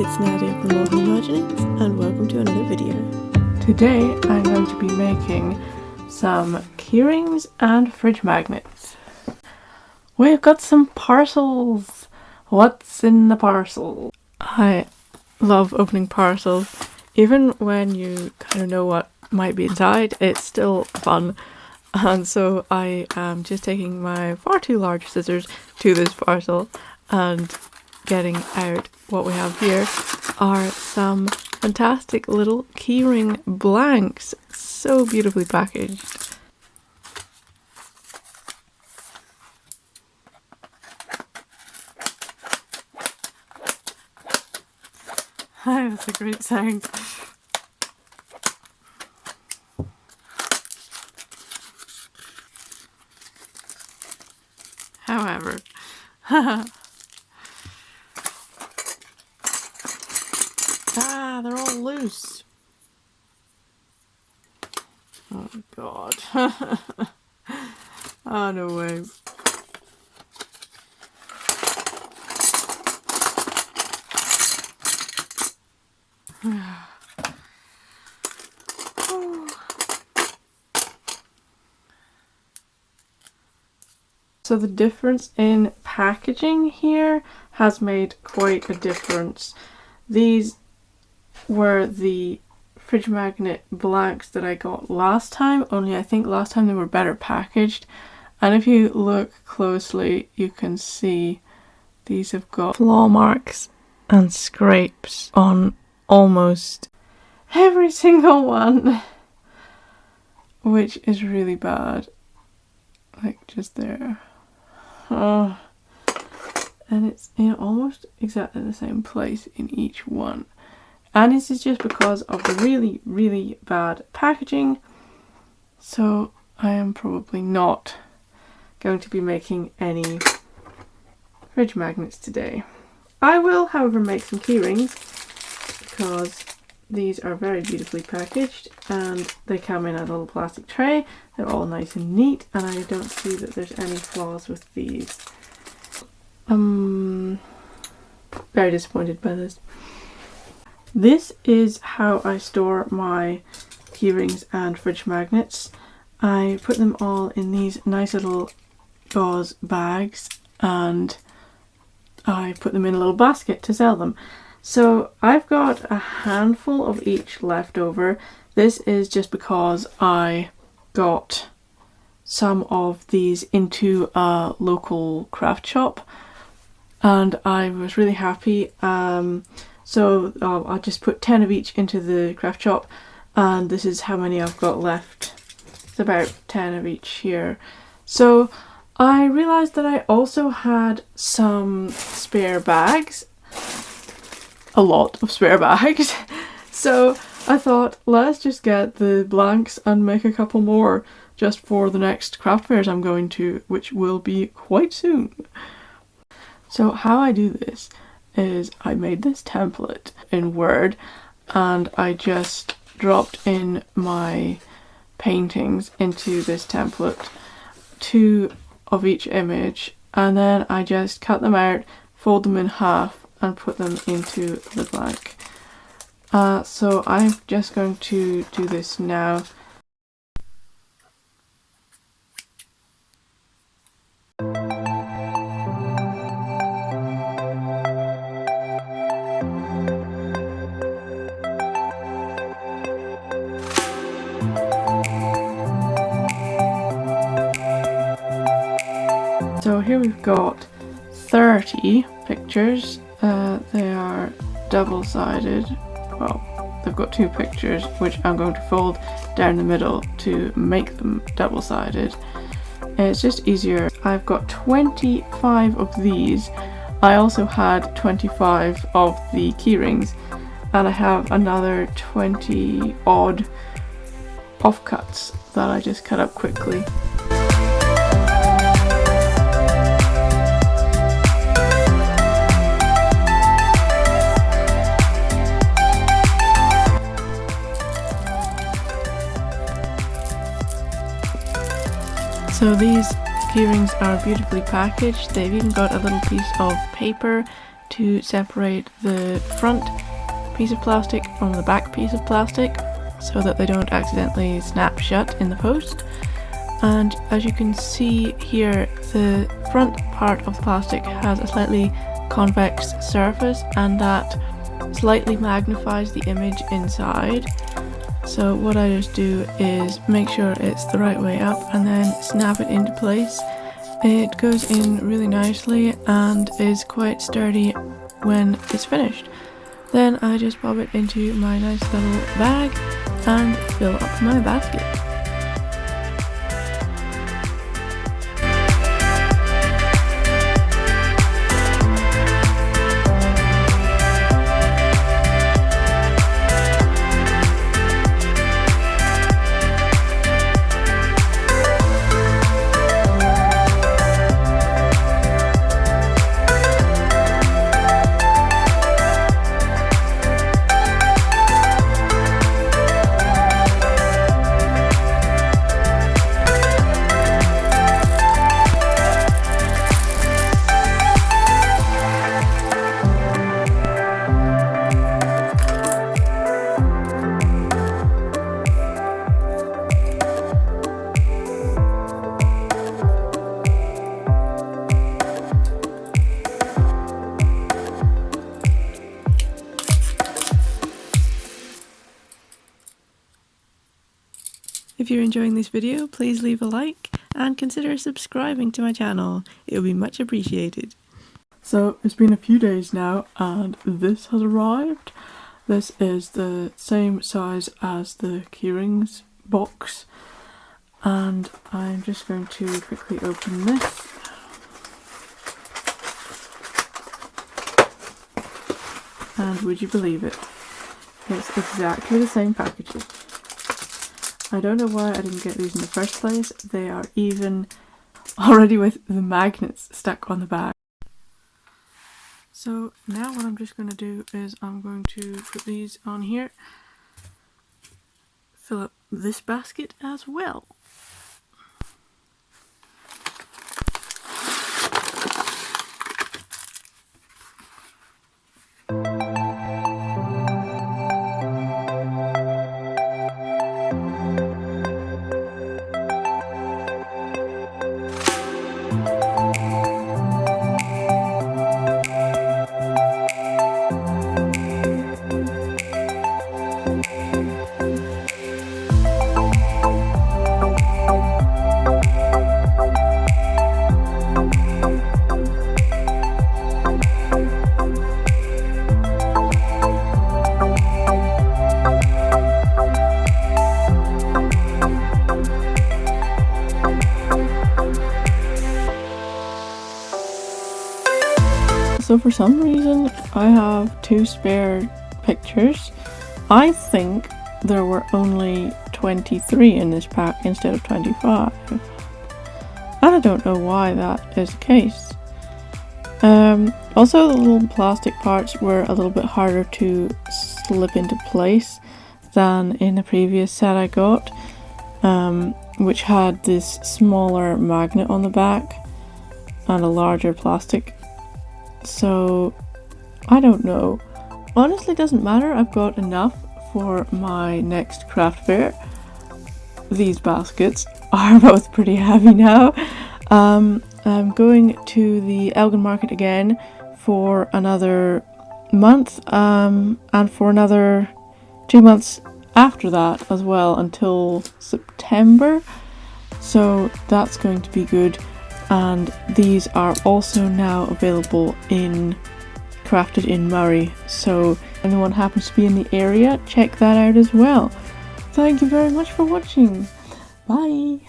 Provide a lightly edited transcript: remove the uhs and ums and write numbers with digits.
it's Nadia from Lovely Imaginings and welcome to another video. Today I'm going to be making some keyrings and fridge magnets. We've got some parcels! What's in the parcel? I love opening parcels. Even when you kind of know what might be inside, it's still fun. And so I am just taking my far too large scissors to this parcel and getting out what we have here are some fantastic little keyring blanks, so beautifully packaged. That's a great sound. However, they're all loose. Oh god. Oh, no way. So the difference in packaging here has made quite a difference. These were the fridge magnet blanks that I got last time, only I think last time they were better packaged. And if you look closely, you can see these have got claw marks and scrapes on almost every single one, which is really bad. Like just there. Oh. And it's in almost exactly the same place in each one. And this is just because of the really, really bad packaging. So I am probably not going to be making any fridge magnets today. I will, however, make some keyrings because these are very beautifully packaged and they come in a little plastic tray. They're all nice and neat and I don't see that there's any flaws with these. Very disappointed by this. This is how I store my keyrings and fridge magnets. I put them all in these nice little gauze bags and I put them in a little basket to sell them. So I've got a handful of each left over. This is just because I got some of these into a local craft shop and I was really happy. So I just put 10 of each into the craft shop and this is how many I've got left. It's about 10 of each here. So I realised that I also had some spare bags. A lot of spare bags. So I thought, let's just get the blanks and make a couple more just for the next craft fairs I'm going to, which will be quite soon. So how I do this is I made this template in Word and I just dropped in my paintings into this template, 2 of each image, and then I just cut them out, fold them in half and put them into the blank. So I'm just going to do this now. So here we've got 30 pictures. They are double-sided. Well, they've got 2 pictures which I'm going to fold down the middle to make them double-sided. It's just easier. I've got 25 of these. I also had 25 of the keyrings and I have another 20 odd offcuts that I just cut up quickly. So these keyrings are beautifully packaged. They've even got a little piece of paper to separate the front piece of plastic from the back piece of plastic so that they don't accidentally snap shut in the post. And as you can see here, the front part of the plastic has a slightly convex surface, and that slightly magnifies the image inside. So what I just do is make sure it's the right way up and then snap it into place. It goes in really nicely and is quite sturdy when it's finished. Then I just pop it into my nice little bag and fill up my basket. If you're enjoying this video, please leave a like and consider subscribing to my channel. It will be much appreciated. So it's been a few days now and this has arrived. This is the same size as the Keyrings box, and I'm just going to quickly open this. And would you believe it? It's exactly the same packaging. I don't know why I didn't get these in the first place. They are even already with the magnets stuck on the bag. So now what I'm just going to do is I'm going to put these on here, fill up this basket as well. So for some reason I have 2 spare pictures. I think there were only 23 in this pack instead of 25. And I don't know why that is the case. Also the little plastic parts were a little bit harder to slip into place than in the previous set I got, which had this smaller magnet on the back and a larger plastic. So I don't know. Honestly, doesn't matter. I've got enough for my next craft fair. These baskets are both pretty heavy now. I'm going to the Elgin Market again for another month, and for another 2 months after that as well, until September. So that's going to be good. And these are also now available in Crafted in Murray, so if anyone happens to be in the area, check that out as well. Thank you very much for watching. Bye!